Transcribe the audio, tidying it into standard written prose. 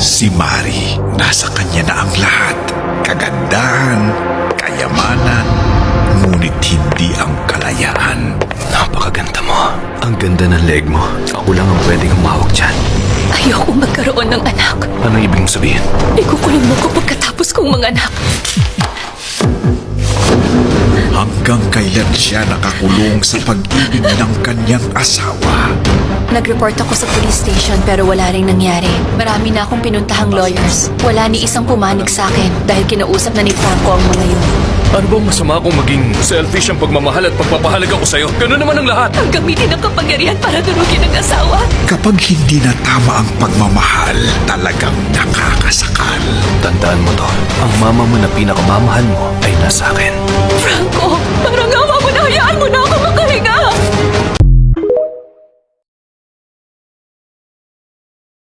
Si Mari, nasa kanya na ang lahat. Kagandahan, kayamanan, ngunit hindi ang kalayaan. Napakaganda mo. Ang ganda ng leg mo. Ako lang ang pwedeng humawak dyan. Ayoko magkaroon ng anak. Anong ibig mong sabihin? Ikukulong mo ko pagkatapos kong manganak. Hanggang kailan siya nakakulong sa pag-ibig ng kanyang asawa? Nag-report ako sa police station pero wala ring nangyari. Marami na akong pinuntahang lawyers. Wala ni isang pumanig sa akin dahil kinausap na ni Franco ang mga yun. Ano bang masama kung maging selfish ang pagmamahal at pagpapahalaga ko sa'yo? Ganun naman ang lahat. Ang gamitin ng kapangyarihan para durugin ang asawa. Kapag hindi na tama ang pagmamahal, talagang nakakasakal. Tandaan mo to. Ang mama mo na pinakamamahal mo ay nasa akin. Franco, parang